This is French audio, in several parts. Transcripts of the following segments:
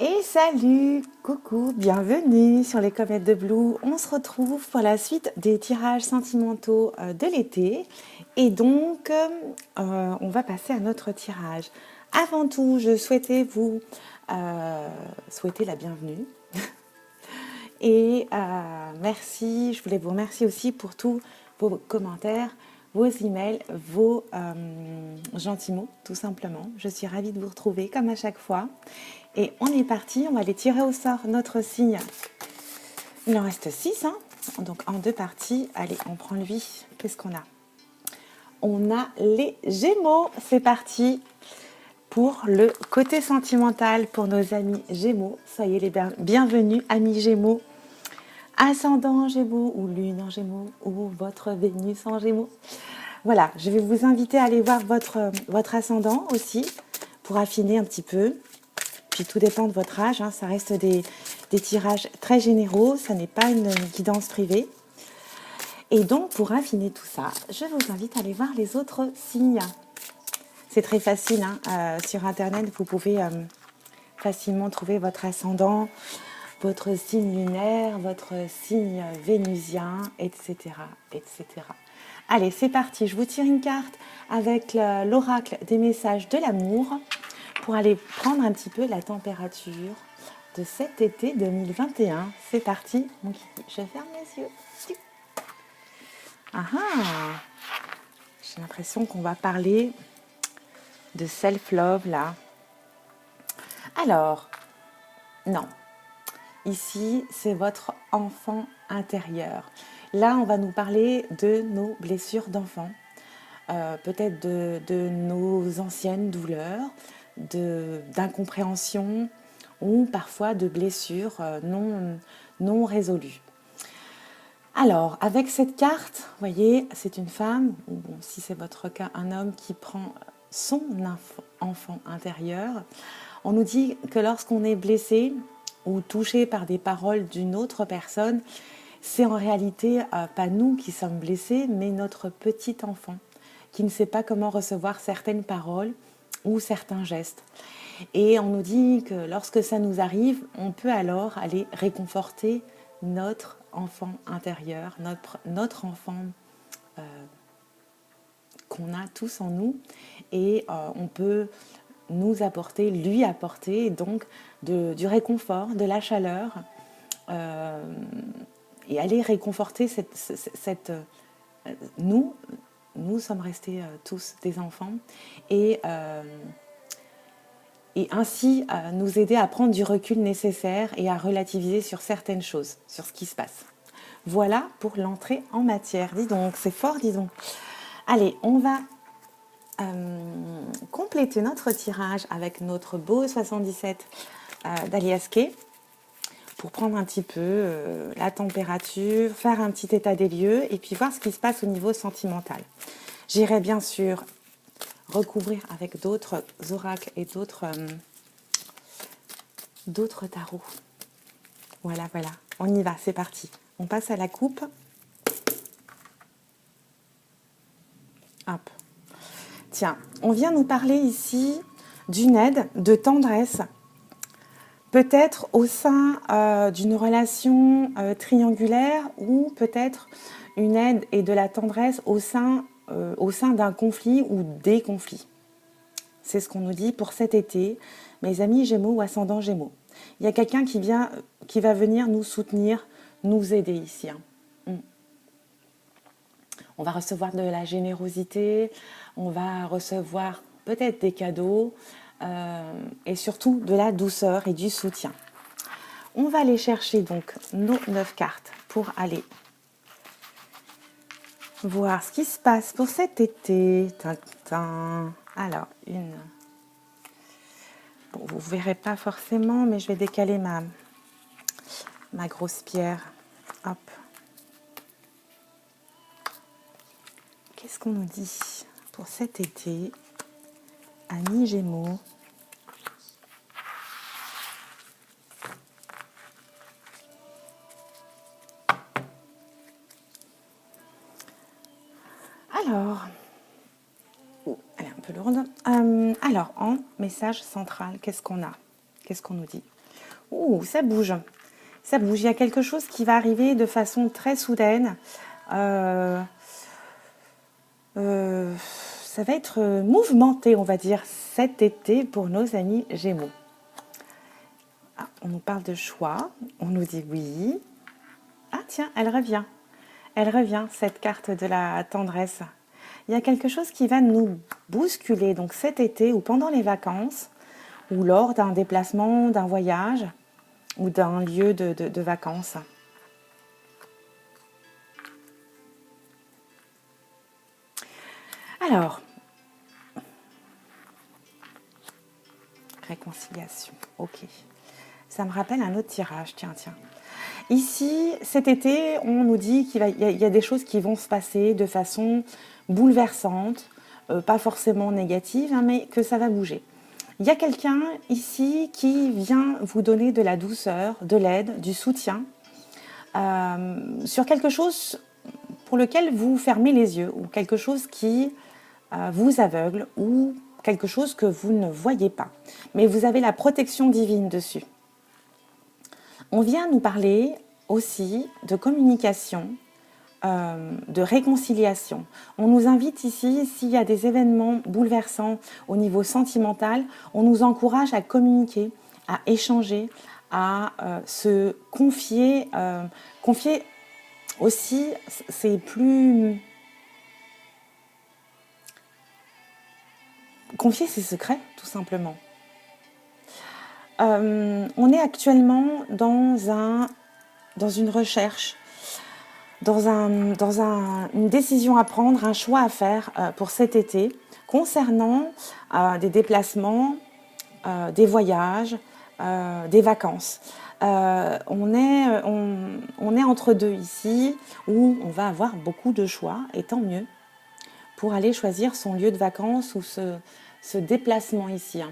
Et salut, coucou, bienvenue sur les Comètes de Blue. On se retrouve pour la suite des tirages sentimentaux de l'été. Et donc, on va passer à notre tirage. Avant tout, je souhaitais vous souhaiter la bienvenue. Et merci, je voulais vous remercier aussi pour tous vos commentaires, vos emails, vos gentils mots, tout simplement. Je suis ravie de vous retrouver comme à chaque fois. Et on est parti, on va aller tirer au sort notre signe. Il en reste 6, hein, donc en 2 parties. Allez, on prend lui. Qu'est-ce qu'on a? On a les Gémeaux. C'est parti pour le côté sentimental pour nos amis Gémeaux. Soyez les bienvenus, amis Gémeaux. Ascendant en Gémeaux ou Lune en Gémeaux ou votre Vénus en Gémeaux. Voilà, je vais vous inviter à aller voir votre ascendant aussi pour affiner un petit peu. Puis tout dépend de votre âge, hein, ça reste des tirages très généraux, ça n'est pas une guidance privée. Et donc pour affiner tout ça, je vous invite à aller voir les autres signes. C'est très facile, hein, sur internet vous pouvez facilement trouver votre ascendant, votre signe lunaire, votre signe vénusien, etc., etc. Allez, c'est parti, je vous tire une carte avec l'oracle des messages de l'amour pour aller prendre un petit peu la température de cet été 2021. C'est parti, mon kiki. Je ferme les yeux. Ah ah, j'ai l'impression qu'on va parler de self-love là. Alors, non. Ici, c'est votre enfant intérieur. Là, on va nous parler de nos blessures d'enfant, peut-être de nos anciennes douleurs, d'incompréhension ou parfois de blessures non résolues. Alors, avec cette carte, vous voyez, c'est une femme, ou bon, si c'est votre cas, un homme qui prend son enfant intérieur. On nous dit que lorsqu'on est blessé ou touché par des paroles d'une autre personne, c'est en réalité pas nous qui sommes blessés, mais notre petit enfant qui ne sait pas comment recevoir certaines paroles ou certains gestes. Et on nous dit que lorsque ça nous arrive, on peut alors aller réconforter notre enfant intérieur, notre enfant qu'on a tous en nous, et on peut lui apporter donc du réconfort, de la chaleur, et aller réconforter nous sommes restés tous des enfants, et ainsi nous aider à prendre du recul nécessaire et à relativiser sur certaines choses, sur ce qui se passe. Voilà pour l'entrée en matière. Dis donc, c'est fort, dis donc. Allez, on va compléter notre tirage avec notre beau 77 d'Alias Kay pour prendre un petit peu la température, faire un petit état des lieux et puis voir ce qui se passe au niveau sentimental. J'irai bien sûr recouvrir avec d'autres oracles et d'autres tarots. Voilà, on y va, c'est parti. On passe à la coupe. Hop. Tiens, on vient nous parler ici d'une aide, de tendresse, peut-être au sein d'une relation triangulaire ou peut-être une aide et de la tendresse au sein d'un conflit ou des conflits. C'est ce qu'on nous dit pour cet été, mes amis Gémeaux ou ascendant Gémeaux. Il y a quelqu'un qui va venir nous soutenir, nous aider ici. On va recevoir de la générosité, on va recevoir peut-être des cadeaux et surtout de la douceur et du soutien. On va aller chercher donc nos 9 cartes pour aller voir ce qui se passe pour cet été. Alors, une... Bon, vous ne verrez pas forcément, mais je vais décaler ma grosse pierre. Hop. Qu'est-ce qu'on nous dit pour cet été, amis Gémeaux? Alors, elle est un peu lourde. Alors, en message central, qu'est-ce qu'on a? Qu'est-ce qu'on nous dit? Ouh, ça bouge. Ça bouge. Il y a quelque chose qui va arriver de façon très soudaine. Euh, ça va être mouvementé, on va dire, cet été pour nos amis Gémeaux. Ah, on nous parle de choix. On nous dit oui. Ah tiens, elle revient. Elle revient, cette carte de la tendresse. Il y a quelque chose qui va nous bousculer, donc cet été ou pendant les vacances, ou lors d'un déplacement, d'un voyage, ou d'un lieu de vacances. Alors, réconciliation, ok. Ça me rappelle un autre tirage, tiens. Ici, cet été, on nous dit qu'il y a des choses qui vont se passer de façon bouleversante, pas forcément négative, hein, mais que ça va bouger. Il y a quelqu'un ici qui vient vous donner de la douceur, de l'aide, du soutien sur quelque chose pour lequel vous fermez les yeux ou quelque chose qui vous aveugle ou quelque chose que vous ne voyez pas. Mais vous avez la protection divine dessus. On vient nous parler aussi de communication, de réconciliation. On nous invite ici, s'il y a des événements bouleversants au niveau sentimental, on nous encourage à communiquer, à échanger, à se confier. Confier aussi, c'est plus... Confier ses secrets, tout simplement. On est actuellement dans une recherche, une décision à prendre, un choix à faire pour cet été concernant des déplacements, des voyages, des vacances. On est entre deux ici où on va avoir beaucoup de choix et tant mieux pour aller choisir son lieu de vacances ou ce déplacement ici. Hein.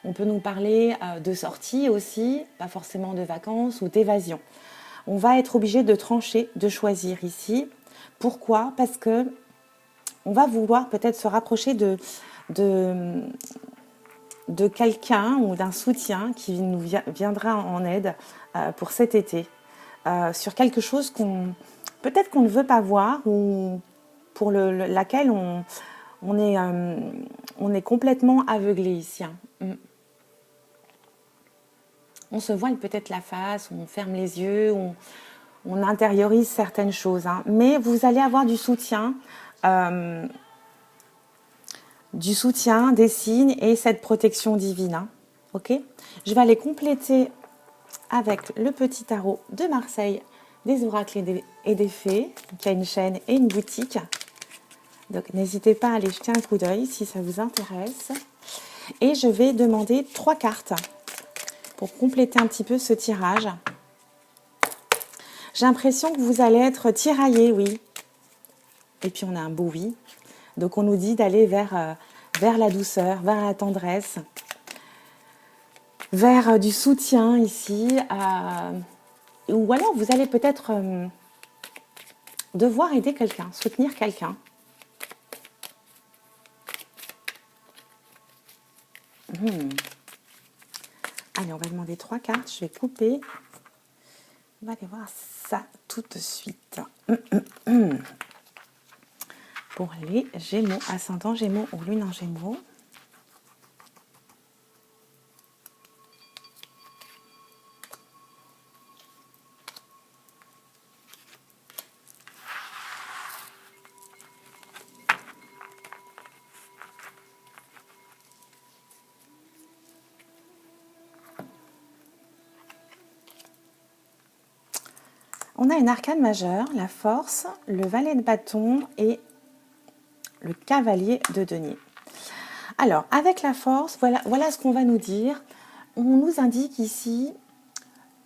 On peut nous parler de sortie aussi, pas forcément de vacances ou d'évasion. On va être obligé de trancher, de choisir ici. Pourquoi ? Parce que on va vouloir peut-être se rapprocher de quelqu'un ou d'un soutien qui nous viendra en aide pour cet été. Sur quelque chose peut-être qu'on ne veut pas voir ou pour laquelle on est complètement aveuglé ici. Hein. On se voile peut-être la face, on ferme les yeux, on intériorise certaines choses. Hein. Mais vous allez avoir du soutien, des signes et cette protection divine. Hein. Ok ? Je vais aller compléter avec le petit tarot de Marseille des oracles et des fées, qui a une chaîne et une boutique. Donc n'hésitez pas à aller jeter un coup d'œil si ça vous intéresse. Et je vais demander 3 cartes pour compléter un petit peu ce tirage. J'ai l'impression que vous allez être tiraillés, oui. Et puis on a un beau oui. Donc on nous dit d'aller vers la douceur, vers la tendresse, vers du soutien ici. Ou alors vous allez peut-être devoir aider quelqu'un, soutenir quelqu'un. Allez, on va demander 3 cartes. Je vais couper. On va aller voir ça tout de suite. Pour les Gémeaux, ascendant Gémeaux ou lune en Gémeaux. On a une arcane majeure, la force, le valet de bâton et le cavalier de denier. Alors, avec la force, voilà ce qu'on va nous dire. On nous indique ici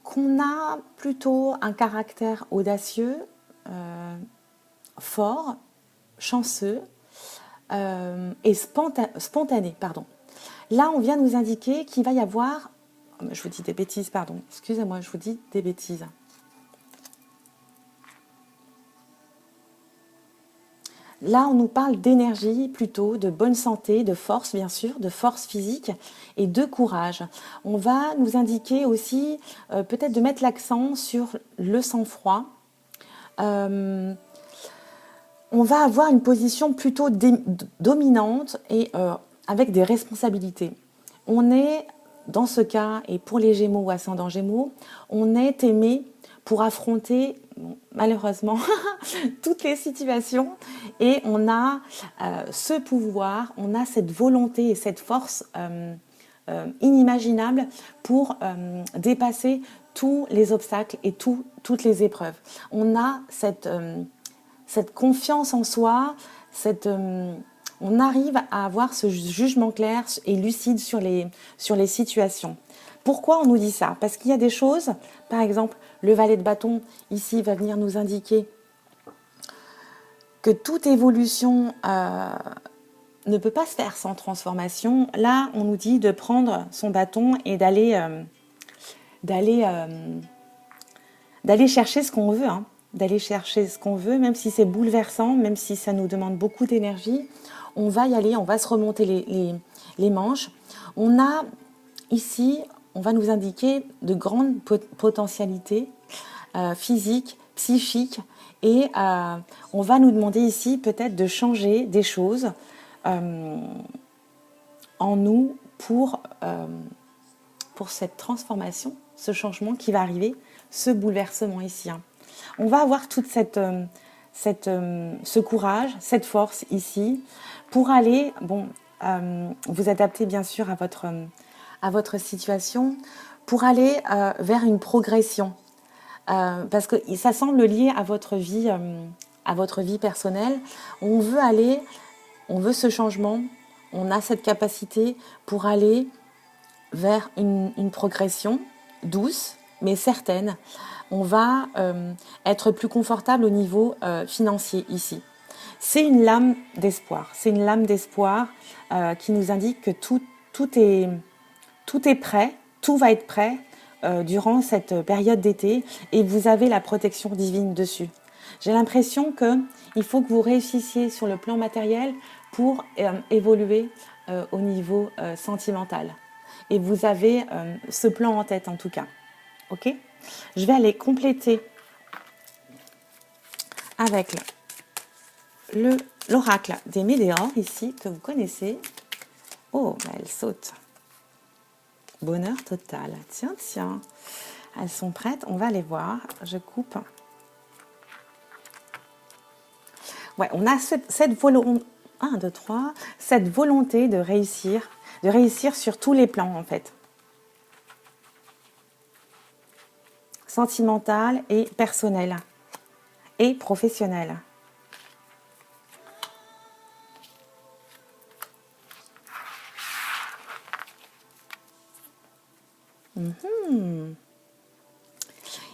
qu'on a plutôt un caractère audacieux, fort, chanceux et spontané. Pardon. Là, on vient nous indiquer qu'il va y avoir... Je vous dis des bêtises, pardon. Excusez-moi, je vous dis des bêtises. Là, on nous parle d'énergie plutôt, de bonne santé, de force bien sûr, de force physique et de courage. On va nous indiquer aussi peut-être de mettre l'accent sur le sang-froid. Euh, on va avoir une position plutôt dominante et avec des responsabilités. On est, dans ce cas, et pour les Gémeaux ou ascendant Gémeaux, on est aimé pour affronter, bon, malheureusement, toutes les situations et on a ce pouvoir, on a cette volonté et cette force inimaginable pour dépasser tous les obstacles et toutes les épreuves. On a cette confiance en soi, on arrive à avoir ce jugement clair et lucide sur les situations. Pourquoi on nous dit ça? Parce qu'il y a des choses, par exemple, le valet de bâton, ici, va venir nous indiquer que toute évolution ne peut pas se faire sans transformation. Là, on nous dit de prendre son bâton et d'aller chercher ce qu'on veut, hein. D'aller chercher ce qu'on veut, même si c'est bouleversant, même si ça nous demande beaucoup d'énergie. On va y aller, on va se remonter les manches. On a ici, on va nous indiquer de grandes potentialités physiques, psychiques, et on va nous demander ici peut-être de changer des choses en nous pour cette transformation, ce changement qui va arriver, ce bouleversement ici, hein. On va avoir toute ce courage, cette force ici pour aller, vous adapter bien sûr à votre situation, pour aller vers une progression. Parce que ça semble lié à votre vie personnelle. On veut ce changement, on a cette capacité pour aller vers une progression douce, mais certaine. On va être plus confortable au niveau financier ici. C'est une lame d'espoir. C'est une lame d'espoir qui nous indique que tout est prêt, tout va être prêt durant cette période d'été et vous avez la protection divine dessus. J'ai l'impression qu'il faut que vous réussissiez sur le plan matériel pour évoluer au niveau sentimental. Et vous avez ce plan en tête en tout cas. Ok ? Je vais aller compléter avec l'oracle des Médéors ici que vous connaissez. Oh, elle saute. Bonheur total. Tiens, tiens. Elles sont prêtes. On va les voir. Je coupe. Ouais, on a cette volonté. 1, 2, 3. Cette volonté de réussir sur tous les plans en fait. Sentimental et personnel. Et professionnel.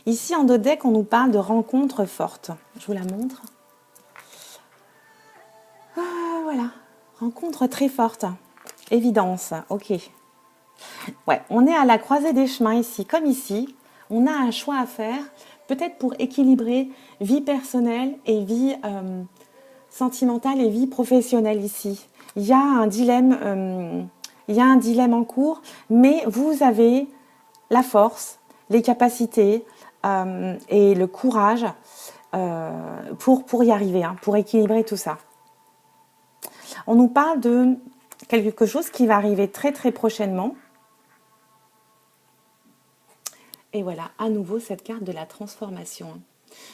Ici, en dos de deck, on nous parle de rencontres fortes. Je vous la montre. Voilà, rencontre très forte. Évidence, ok. Ouais, on est à la croisée des chemins ici, comme ici. On a un choix à faire, peut-être pour équilibrer vie personnelle et vie sentimentale et vie professionnelle ici. Il y a un dilemme en cours, mais vous avez la force, les capacités et le courage pour y arriver, hein, pour équilibrer tout ça. On nous parle de quelque chose qui va arriver très très prochainement. Et voilà, à nouveau cette carte de la transformation.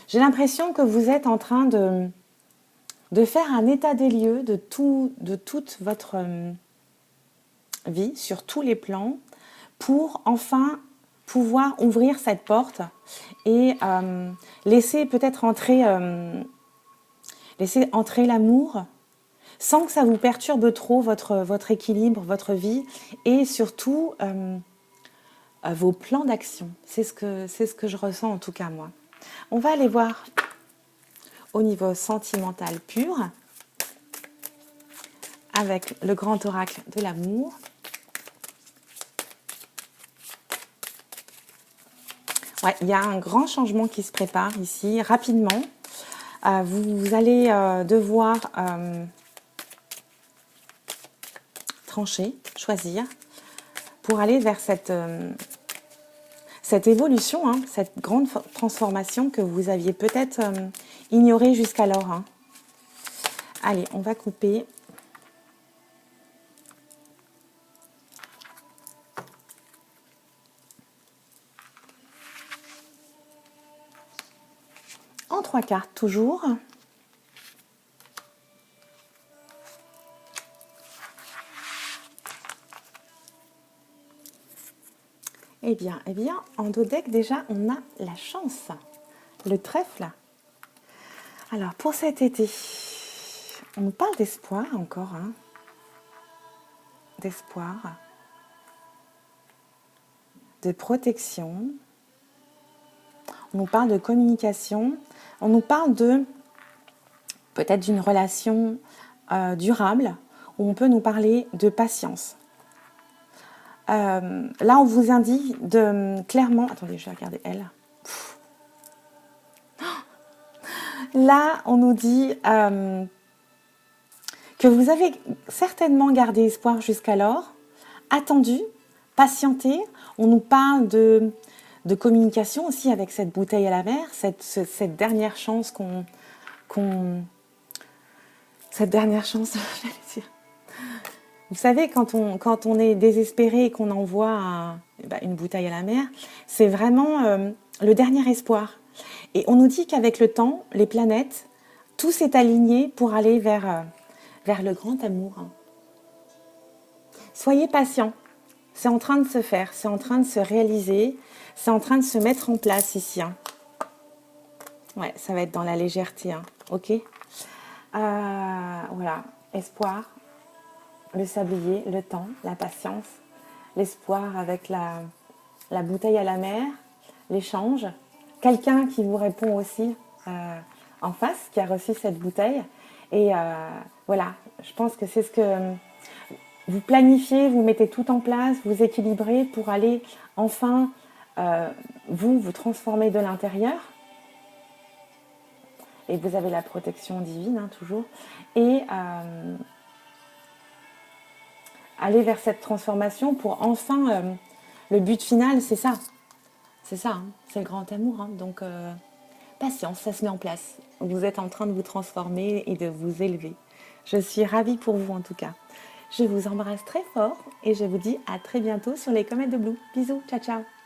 J'ai l'impression que vous êtes en train de faire un état des lieux de toute votre vie, sur tous les plans, pour enfin pouvoir ouvrir cette porte et laisser peut-être entrer l'amour sans que ça vous perturbe trop votre équilibre, votre vie et surtout vos plans d'action. C'est ce que je ressens en tout cas moi. On va aller voir au niveau sentimental pur avec le grand oracle de l'amour. Ouais, il y a un grand changement qui se prépare ici rapidement. Vous allez devoir trancher, choisir pour aller vers cette évolution, hein, cette grande transformation que vous aviez peut-être ignorée jusqu'alors. Hein. Allez, on va couper. En 3 cartes toujours. Eh bien, en dos deck, déjà, on a la chance, le trèfle. Alors, pour cet été, on nous parle d'espoir encore, hein, d'espoir, de protection. On nous parle de communication. On nous parle de peut-être d'une relation durable, où on peut nous parler de patience. Là, on vous indique clairement... Attendez, je vais regarder elle. Là, on nous dit que vous avez certainement gardé espoir jusqu'alors, attendu, patienté. On nous parle de communication aussi avec cette bouteille à la mer, cette dernière chance cette dernière chance, j'allais dire. Vous savez, quand on est désespéré et qu'on envoie une bouteille à la mer, c'est vraiment le dernier espoir. Et on nous dit qu'avec le temps, les planètes, tout s'est aligné pour aller vers le grand amour. Soyez patients, c'est en train de se faire, c'est en train de se réaliser, c'est en train de se mettre en place ici. Hein. Ouais, ça va être dans la légèreté, hein. Ok. Voilà, espoir. Le sablier, le temps, la patience, l'espoir avec la bouteille à la mer, l'échange, quelqu'un qui vous répond aussi en face, qui a reçu cette bouteille. Et voilà, je pense que c'est ce que vous planifiez, vous mettez tout en place, vous équilibrez pour aller enfin vous transformer de l'intérieur. Et vous avez la protection divine, hein, toujours. Et aller vers cette transformation pour enfin, le but final, c'est ça. C'est ça, hein, c'est le grand amour. Hein. Donc, patience, ça se met en place. Vous êtes en train de vous transformer et de vous élever. Je suis ravie pour vous en tout cas. Je vous embrasse très fort et je vous dis à très bientôt sur les comètes de Blue. Bisous, ciao ciao.